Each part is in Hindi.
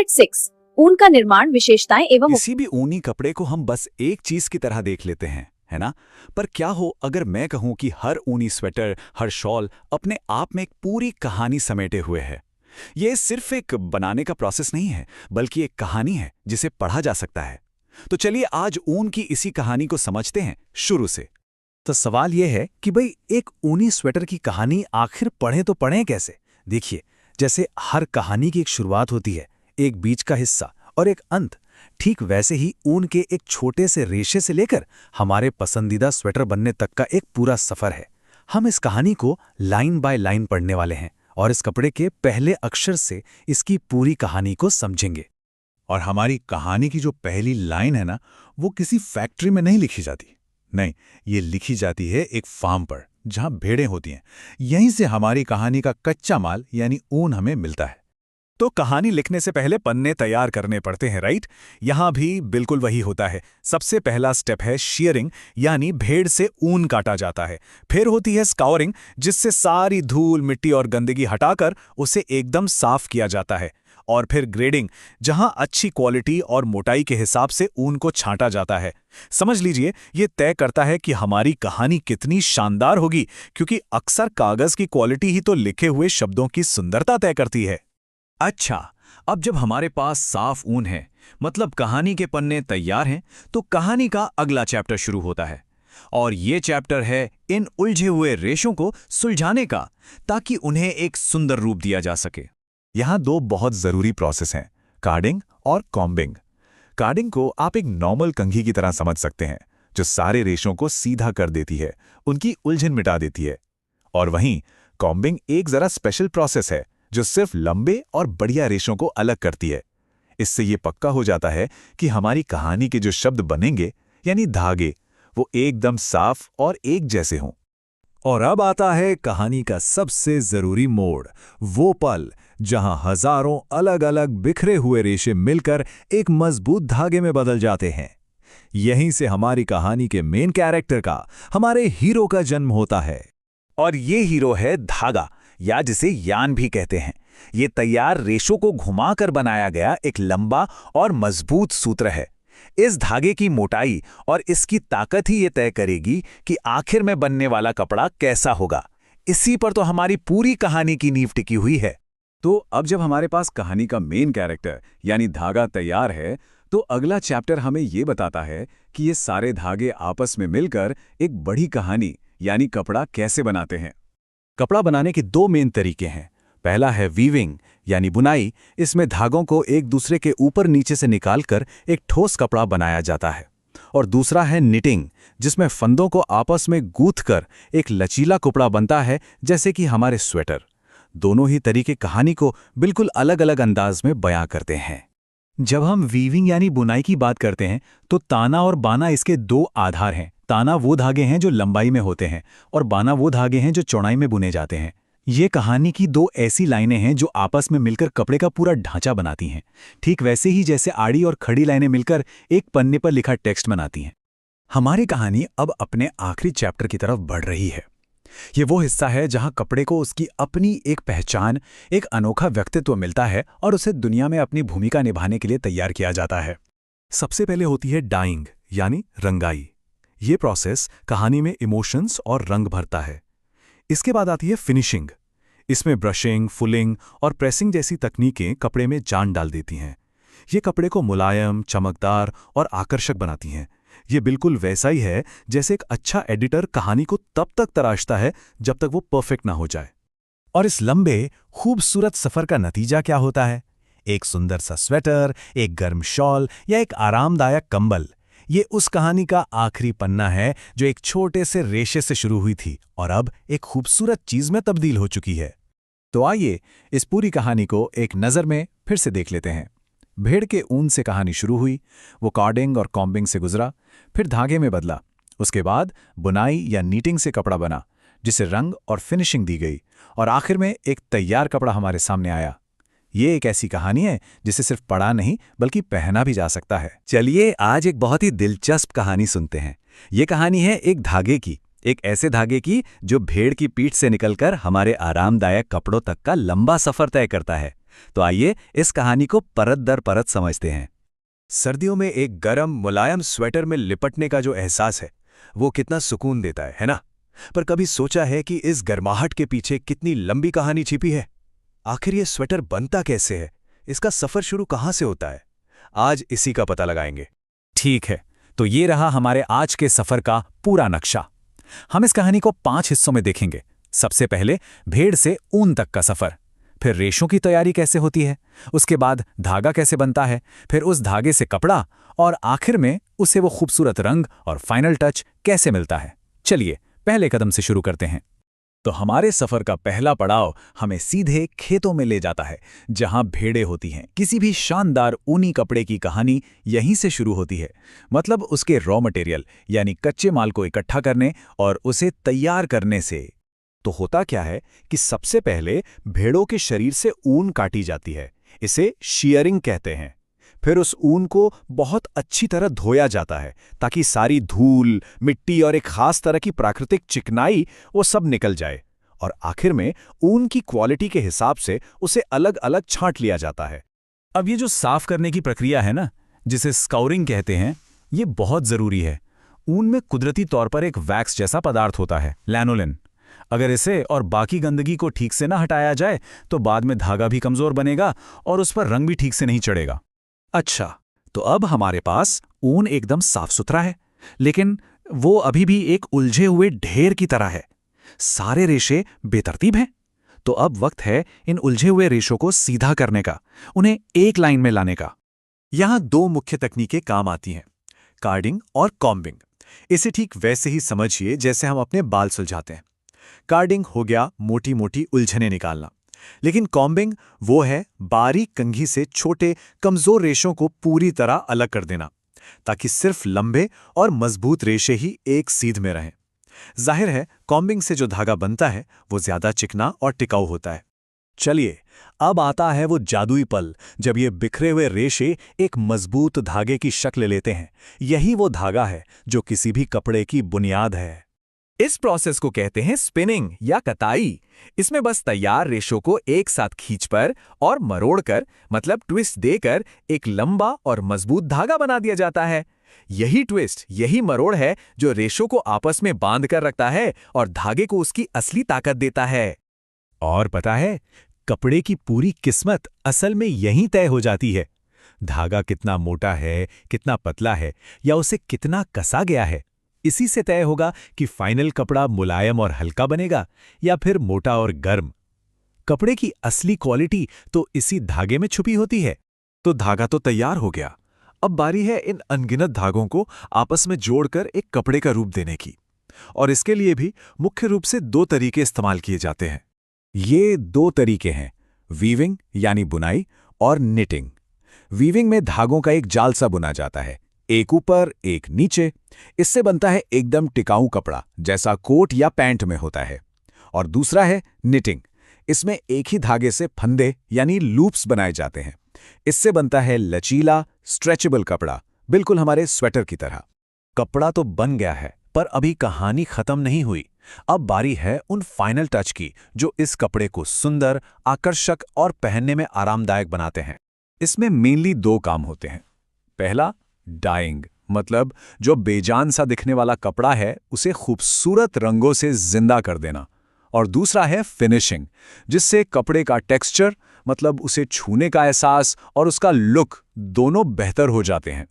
यूनिट 6 ऊन का निर्माण विशेषताएं एवं किसी भी ऊनी कपड़े को हम बस एक चीज की तरह देख लेते हैं, है ना? पर क्या हो अगर मैं कहूं कि हर ऊनी स्वेटर, हर शॉल अपने आप में एक पूरी कहानी समेटे हुए है। ये सिर्फ एक बनाने का प्रोसेस नहीं है, बल्कि एक कहानी है जिसे पढ़ा जा सकता है। तो चलिए आज ऊन की इसी कहानी को समझते हैं शुरू से। तो सवाल यह है कि भाई एक ऊनी स्वेटर की कहानी आखिर पढ़ें तो पढ़ें कैसे। देखिए, जैसे हर कहानी की एक शुरुआत होती है, एक बीच का हिस्सा और एक अंत, ठीक वैसे ही ऊन के एक छोटे से रेशे से लेकर हमारे पसंदीदा स्वेटर बनने तक का एक पूरा सफर है। हम इस कहानी को लाइन बाय लाइन पढ़ने वाले हैं और इस कपड़े के पहले अक्षर से इसकी पूरी कहानी को समझेंगे। और हमारी कहानी की जो पहली लाइन है ना, वो किसी फैक्ट्री में नहीं लिखी जाती। नहीं, ये लिखी जाती है एक फार्म पर, जहां भेड़ें होती हैं। यहीं से हमारी कहानी का कच्चा माल यानी ऊन हमें मिलता है। तो कहानी लिखने से पहले पन्ने तैयार करने पड़ते हैं, राइट? यहां भी बिल्कुल वही होता है। सबसे पहला स्टेप है शीयरिंग, यानी भेड़ से ऊन काटा जाता है। फिर होती है स्काउरिंग, जिससे सारी धूल, मिट्टी और गंदगी हटाकर उसे एकदम साफ किया जाता है। और फिर ग्रेडिंग, जहां अच्छी क्वालिटी और मोटाई के हिसाब से ऊन को छांटा जाता है। समझ लीजिए, ये तय करता है कि हमारी कहानी कितनी शानदार होगी, क्योंकि अक्सर कागज की क्वालिटी ही तो लिखे हुए शब्दों की सुंदरता तय करती है। अच्छा, अब जब हमारे पास साफ ऊन है, मतलब कहानी के पन्ने तैयार हैं, तो कहानी का अगला चैप्टर शुरू होता है। और ये चैप्टर है इन उलझे हुए रेशों को सुलझाने का, ताकि उन्हें एक सुंदर रूप दिया जा सके। यहाँ दो बहुत जरूरी प्रोसेस हैं, कार्डिंग और कॉम्बिंग। कार्डिंग को आप एक नॉर्मल कंघी की तरह समझ सकते हैं, जो सारे रेशों को सीधा कर देती है, उनकी उलझन मिटा देती है। और वहीं कॉम्बिंग एक जरा स्पेशल प्रोसेस है, जो सिर्फ लंबे और बढ़िया रेशों को अलग करती है। इससे ये पक्का हो जाता है कि हमारी कहानी के जो शब्द बनेंगे, यानी धागे, वो एकदम साफ और एक जैसे हों। और अब आता है कहानी का सबसे जरूरी मोड़, वो पल जहां हजारों अलग अलग बिखरे हुए रेशे मिलकर एक मजबूत धागे में बदल जाते हैं। यहीं से हमारी कहानी के मेन कैरेक्टर का, हमारे हीरो का जन्म होता है। और ये हीरो है धागा, या जिसे यान भी कहते हैं। ये तैयार रेशों को घुमाकर बनाया गया एक लंबा और मजबूत सूत्र है। इस धागे की मोटाई और इसकी ताकत ही ये तय करेगी कि आखिर में बनने वाला कपड़ा कैसा होगा। इसी पर तो हमारी पूरी कहानी की नींव टिकी हुई है। तो अब जब हमारे पास कहानी का मेन कैरेक्टर यानी धागा तैयार है, तो अगला चैप्टर हमें ये बताता है कि ये सारे धागे आपस में मिलकर एक बड़ी कहानी यानी कपड़ा कैसे बनाते हैं। कपड़ा बनाने के दो मेन तरीके हैं। पहला है वीविंग यानी बुनाई। इसमें धागों को एक दूसरे के ऊपर नीचे से निकालकर एक ठोस कपड़ा बनाया जाता है। और दूसरा है निटिंग, जिसमें फंदों को आपस में गूंथकर एक लचीला कपड़ा बनता है, जैसे कि हमारे स्वेटर। दोनों ही तरीके कहानी को बिल्कुल अलग अलग अंदाज में बयां करते हैं। जब हम वीविंग यानी बुनाई की बात करते हैं, तो ताना और बाना इसके दो आधार हैं। ताना वो धागे हैं जो लंबाई में होते हैं, और बाना वो धागे हैं जो चौड़ाई में बुने जाते हैं। ये कहानी की दो ऐसी लाइनें हैं जो आपस में मिलकर कपड़े का पूरा ढांचा बनाती हैं, ठीक वैसे ही जैसे आड़ी और खड़ी लाइनें मिलकर एक पन्ने पर लिखा टेक्स्ट बनाती हैं। हमारी कहानी अब अपने आखिरी चैप्टर की तरफ बढ़ रही है। ये वो हिस्सा है जहां कपड़े को उसकी अपनी एक पहचान, एक अनोखा व्यक्तित्व मिलता है और उसे दुनिया में अपनी भूमिका निभाने के लिए तैयार किया जाता है। सबसे पहले होती है डाइंग यानी रंगाई। ये प्रोसेस कहानी में इमोशंस और रंग भरता है। इसके बाद आती है फिनिशिंग। इसमें ब्रशिंग, फुलिंग और प्रेसिंग जैसी तकनीकें कपड़े में जान डाल देती हैं। ये कपड़े को मुलायम, चमकदार और आकर्षक बनाती हैं। ये बिल्कुल वैसा ही है जैसे एक अच्छा एडिटर कहानी को तब तक तराशता है जब तक वो परफेक्ट ना हो जाए। और इस लंबे, खूबसूरत सफर का नतीजा क्या होता है? एक सुंदर सा स्वेटर, एक गर्म शॉल या एक आरामदायक कंबल। ये उस कहानी का आखिरी पन्ना है जो एक छोटे से रेशे से शुरू हुई थी और अब एक खूबसूरत चीज में तब्दील हो चुकी है। तो आइए इस पूरी कहानी को एक नज़र में फिर से देख लेते हैं। भेड़ के ऊन से कहानी शुरू हुई, वो कार्डिंग और कॉम्बिंग से गुजरा, फिर धागे में बदला। उसके बाद बुनाई या नीटिंग से कपड़ा बना, जिसे रंग और फिनिशिंग दी गई, और आखिर में एक तैयार कपड़ा हमारे सामने आया। ये एक ऐसी कहानी है जिसे सिर्फ पढ़ा नहीं बल्कि पहना भी जा सकता है। चलिए आज एक बहुत ही दिलचस्प कहानी सुनते हैं। ये कहानी है एक धागे की, एक ऐसे धागे की जो भेड़ की पीठ से निकलकर हमारे आरामदायक कपड़ों तक का लंबा सफर तय करता है। तो आइए इस कहानी को परत दर परत समझते हैं। सर्दियों में एक गरम मुलायम स्वेटर में लिपटने का जो एहसास है वो कितना सुकून देता है ना? पर कभी सोचा है कि इस गर्माहट के पीछे कितनी लंबी कहानी छिपी है? आखिर ये स्वेटर बनता कैसे है? इसका सफर शुरू कहाँ से होता है? आज इसी का पता लगाएंगे। ठीक है, तो ये रहा हमारे आज के सफर का पूरा नक्शा। हम इस कहानी को 5 हिस्सों में देखेंगे। सबसे पहले भेड़ से ऊन तक का सफर, फिर रेशों की तैयारी कैसे होती है, उसके बाद धागा कैसे बनता है, फिर उस धागे से कपड़ा, और आखिर में उसे वो खूबसूरत रंग और फाइनल टच कैसे मिलता है। चलिए पहले कदम से शुरू करते हैं। तो हमारे सफर का पहला पड़ाव हमें सीधे खेतों में ले जाता है, जहां भेड़ें होती हैं। किसी भी शानदार ऊनी कपड़े की कहानी यहीं से शुरू होती है, मतलब उसके रॉ मटेरियल यानी कच्चे माल को इकट्ठा करने और उसे तैयार करने से। तो होता क्या है कि सबसे पहले भेड़ों के शरीर से ऊन काटी जाती है, इसे शीयरिंग कहते हैं। फिर उस ऊन को बहुत अच्छी तरह धोया जाता है ताकि सारी धूल, मिट्टी और एक खास तरह की प्राकृतिक चिकनाई वो सब निकल जाए। और आखिर में ऊन की क्वालिटी के हिसाब से उसे अलग अलग छांट लिया जाता है। अब ये जो साफ करने की प्रक्रिया है ना, जिसे स्काउरिंग कहते हैं, ये बहुत ज़रूरी है। ऊन में कुदरती तौर पर एक वैक्स जैसा पदार्थ होता है, लैनोलिन। अगर इसे और बाकी गंदगी को ठीक से ना हटाया जाए तो बाद में धागा भी कमज़ोर बनेगा और उस पर रंग भी ठीक से नहीं चढ़ेगा। अच्छा, तो अब हमारे पास ऊन एकदम साफ सुथरा है, लेकिन वो अभी भी एक उलझे हुए ढेर की तरह है। सारे रेशे बेतरतीब हैं। तो अब वक्त है इन उलझे हुए रेशों को सीधा करने का, उन्हें एक लाइन में लाने का। यहां 2 मुख्य तकनीकें काम आती हैं, कार्डिंग और कॉम्बिंग। इसे ठीक वैसे ही समझिए जैसे हम अपने बाल सुलझाते हैं। कार्डिंग हो गया मोटी मोटी उलझने निकालना, लेकिन कॉम्बिंग वो है बारीक कंघी से छोटे कमजोर रेशों को पूरी तरह अलग कर देना, ताकि सिर्फ लंबे और मजबूत रेशे ही एक सीध में रहें। जाहिर है कॉम्बिंग से जो धागा बनता है वो ज्यादा चिकना और टिकाऊ होता है। चलिए अब आता है वो जादुई पल जब ये बिखरे हुए रेशे एक मजबूत धागे की शक्ल लेते हैं। यही वो धागा है जो किसी भी कपड़े की बुनियाद है। इस प्रोसेस को कहते हैं स्पिनिंग या कताई। इसमें बस तैयार रेशों को एक साथ खींचकर और मरोड़कर, मतलब ट्विस्ट देकर, एक लंबा और मजबूत धागा बना दिया जाता है। यही ट्विस्ट, यही मरोड़ है जो रेशों को आपस में बांध कर रखता है और धागे को उसकी असली ताकत देता है। और पता है, कपड़े की पूरी किस्मत असल में यहीं तय हो जाती है। धागा कितना मोटा है, कितना पतला है, या उसे कितना कसा गया है, इसी से तय होगा कि फाइनल कपड़ा मुलायम और हल्का बनेगा या फिर मोटा और गर्म। कपड़े की असली क्वालिटी तो इसी धागे में छुपी होती है। तो धागा तो तैयार हो गया, अब बारी है इन अनगिनत धागों को आपस में जोड़कर एक कपड़े का रूप देने की। और इसके लिए भी मुख्य रूप से 2 तरीके इस्तेमाल किए जाते हैं। ये 2 तरीके हैं, वीविंग यानी बुनाई और निटिंग। वीविंग में धागों का एक जाल सा बुना जाता है, एक ऊपर एक नीचे। इससे बनता है एकदम टिकाऊ कपड़ा, जैसा कोट या पैंट में होता है। और दूसरा है निटिंग। इसमें एक ही धागे से फंदे यानी लूप्स बनाए जाते हैं। इससे बनता है लचीला, स्ट्रेचेबल कपड़ा, बिल्कुल हमारे स्वेटर की तरह। कपड़ा तो बन गया है, पर अभी कहानी खत्म नहीं हुई। अब बारी है उन फाइनल टच की जो इस कपड़े को सुंदर, आकर्षक और पहनने में आरामदायक बनाते हैं। इसमें मेनली 2 काम होते हैं। पहला, डाइंग, मतलब जो बेजान सा दिखने वाला कपड़ा है उसे खूबसूरत रंगों से जिंदा कर देना। और दूसरा है फिनिशिंग, जिससे कपड़े का टेक्सचर, मतलब उसे छूने का एहसास और उसका लुक दोनों बेहतर हो जाते हैं।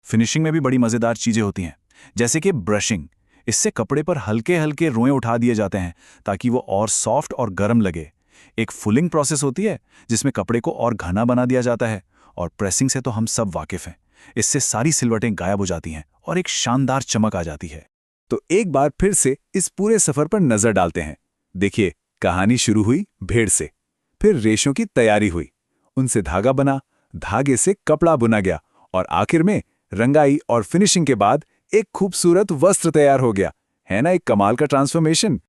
फिनिशिंग में भी बड़ी मज़ेदार चीज़ें होती हैं, जैसे कि ब्रशिंग। इससे कपड़े पर हल्के हल्के रोएं उठा दिए जाते हैं ताकि वो और सॉफ्ट और गर्म लगे। एक फुलिंग प्रोसेस होती है जिसमें कपड़े को और घना बना दिया जाता है। और प्रेसिंग से तो हम सब वाकिफ़ हैं। इससे सारी सिलवटें गायब हो जाती हैं और एक शानदार चमक आ जाती है। तो एक बार फिर से इस पूरे सफर पर नजर डालते हैं। देखिए, कहानी शुरू हुई भेड़ से, फिर रेशों की तैयारी हुई, उनसे धागा बना, धागे से कपड़ा बुना गया, और आखिर में रंगाई और फिनिशिंग के बाद एक खूबसूरत वस्त्र तैयार हो गया। है ना एक कमाल का ट्रांसफॉर्मेशन?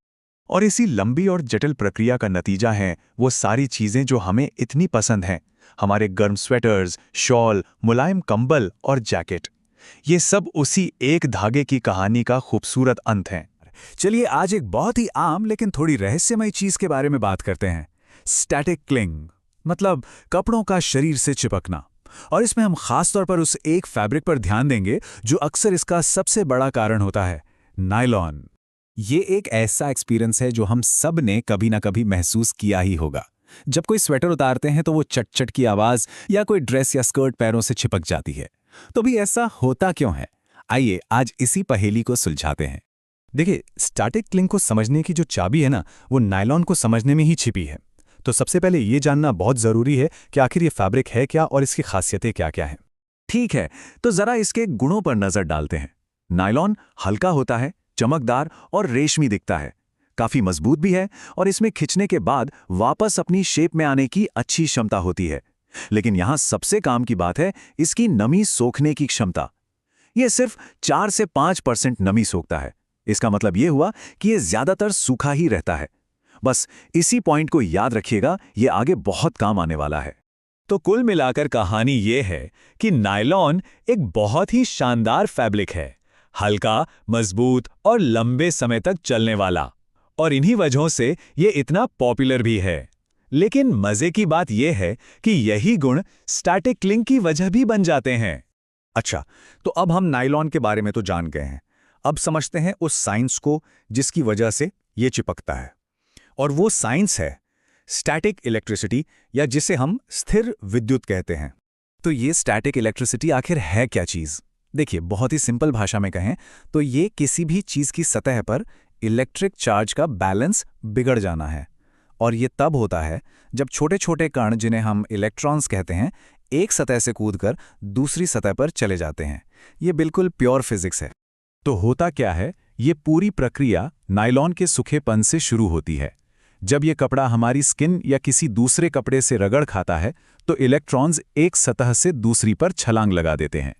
और इसी लंबी और जटिल प्रक्रिया का नतीजा है वो सारी चीजें जो हमें इतनी पसंद हैं। हमारे गर्म स्वेटर्स, शॉल, मुलायम कंबल और जैकेट। ये सब उसी एक धागे की कहानी का खूबसूरत अंत है। चलिए आज एक बहुत ही आम लेकिन थोड़ी रहस्यमय चीज के बारे में बात करते हैं, स्टैटिक क्लिंग। मतलब कपड़ों का शरीर से चिपकना। और इसमें हम खास तौर पर उस एक फैब्रिक पर ध्यान देंगे जो अक्सर इसका सबसे बड़ा कारण होता है, नायलॉन। ये एक ऐसा एक्सपीरियंस है जो हम सब ने कभी ना कभी महसूस किया ही होगा। जब कोई स्वेटर उतारते हैं तो वो चट-चट की आवाज या कोई ड्रेस या स्कर्ट पैरों से चिपक जाती है। तो भी ऐसा होता क्यों है? आइए आज इसी पहेली को सुलझाते हैं। देखिए, स्टैटिक क्लिंग को समझने की जो चाबी है ना, वो नायलॉन को समझने में ही छिपी है। तो सबसे पहले ये जानना बहुत जरूरी है कि आखिर ये फैब्रिक है क्या और इसकी खासियतें क्या-क्या हैं। ठीक है, तो जरा इसके गुणों पर नजर डालते हैं। नायलॉन हल्का होता है, चमकदार और रेशमी दिखता है, काफी मजबूत भी है और इसमें खिंचने के बाद वापस अपनी शेप में आने की अच्छी क्षमता होती है। लेकिन यहां सबसे काम की बात है इसकी नमी सोखने की क्षमता। यह सिर्फ 4 से 5% नमी सोखता है। इसका मतलब यह हुआ कि यह ज्यादातर सूखा ही रहता है। बस इसी पॉइंट को याद रखिएगा, यह आगे बहुत काम आने वाला है। तो कुल मिलाकर कहानी ये है कि नायलॉन एक बहुत ही शानदार फैब्रिक है, हल्का, मजबूत और लंबे समय तक चलने वाला। और इन्हीं वजहों से ये इतना पॉपुलर भी है। लेकिन मजे की बात यह है कि यही गुण स्टैटिक क्लिंग की वजह भी बन जाते हैं। अच्छा, तो अब हम नायलॉन के बारे में तो जान गए हैं। अब समझते हैं उस साइंस को जिसकी वजह से ये चिपकता है। और वो साइंस है स्टैटिक इलेक्ट्रिसिटी, या जिसे हम स्थिर विद्युत कहते हैं। तो ये स्टैटिक इलेक्ट्रिसिटी आखिर है क्या चीज़? देखिए, बहुत ही सिंपल भाषा में कहें तो ये किसी भी चीज़ की सतह पर इलेक्ट्रिक चार्ज का बैलेंस बिगड़ जाना है। और ये तब होता है जब छोटे छोटे कण, जिन्हें हम इलेक्ट्रॉन्स कहते हैं, एक सतह से कूदकर दूसरी सतह पर चले जाते हैं। ये बिल्कुल प्योर फिजिक्स है। तो होता क्या है, ये पूरी प्रक्रिया नायलॉन के सूखेपन से शुरू होती है। जब ये कपड़ा हमारी स्किन या किसी दूसरे कपड़े से रगड़ खाता है तो इलेक्ट्रॉन्स एक सतह से दूसरी पर छलांग लगा देते हैं।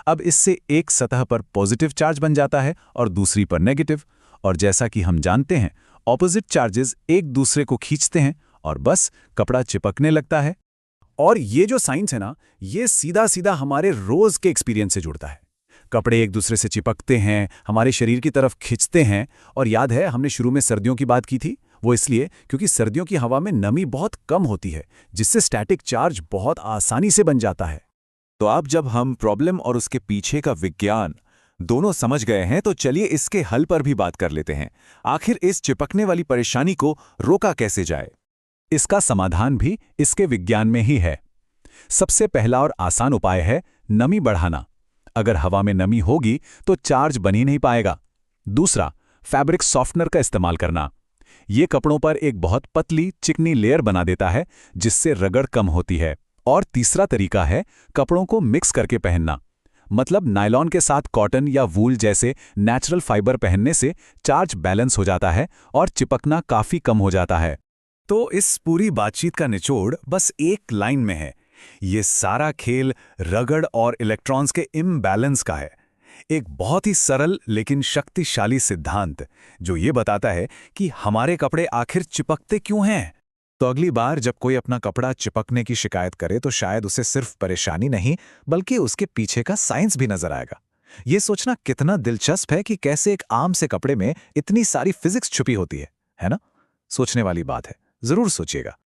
अब इससे एक सतह पर पॉजिटिव चार्ज बन जाता है और दूसरी पर नेगेटिव। और जैसा कि हम जानते हैं, ऑपोजिट चार्जेस एक दूसरे को खींचते हैं और बस कपड़ा चिपकने लगता है। और ये जो साइंस है ना, ये सीधा सीधा हमारे रोज के एक्सपीरियंस से जुड़ता है। कपड़े एक दूसरे से चिपकते हैं, हमारे शरीर की तरफ खिंचते हैं। और याद है, हमने शुरू में सर्दियों की बात की थी। वो इसलिए क्योंकि सर्दियों की हवा में नमी बहुत कम होती है, जिससे स्टैटिक चार्ज बहुत आसानी से बन जाता है। तो अब जब हम प्रॉब्लम और उसके पीछे का विज्ञान दोनों समझ गए हैं, तो चलिए इसके हल पर भी बात कर लेते हैं। आखिर इस चिपकने वाली परेशानी को रोका कैसे जाए? इसका समाधान भी इसके विज्ञान में ही है। सबसे पहला और आसान उपाय है नमी बढ़ाना। अगर हवा में नमी होगी तो चार्ज बन ही नहीं पाएगा। दूसरा, फैब्रिक सॉफ्टनर का इस्तेमाल करना। ये कपड़ों पर एक बहुत पतली चिकनी लेयर बना देता है, जिससे रगड़ कम होती है। और तीसरा तरीका है कपड़ों को मिक्स करके पहनना। मतलब नायलॉन के साथ कॉटन या वूल जैसे नेचुरल फाइबर पहनने से चार्ज बैलेंस हो जाता है और चिपकना काफी कम हो जाता है। तो इस पूरी बातचीत का निचोड़ बस एक लाइन में है। ये सारा खेल रगड़ और इलेक्ट्रॉन्स के इम्बैलेंस का है। एक बहुत ही सरल लेकिन शक्तिशाली सिद्धांत जो ये बताता है कि हमारे कपड़े आखिर चिपकते क्यों हैं। तो अगली बार जब कोई अपना कपड़ा चिपकने की शिकायत करे तो शायद उसे सिर्फ परेशानी नहीं, बल्कि उसके पीछे का साइंस भी नजर आएगा। ये सोचना कितना दिलचस्प है कि कैसे एक आम से कपड़े में इतनी सारी फिजिक्स छुपी होती है ना? सोचने वाली बात है, जरूर सोचिएगा।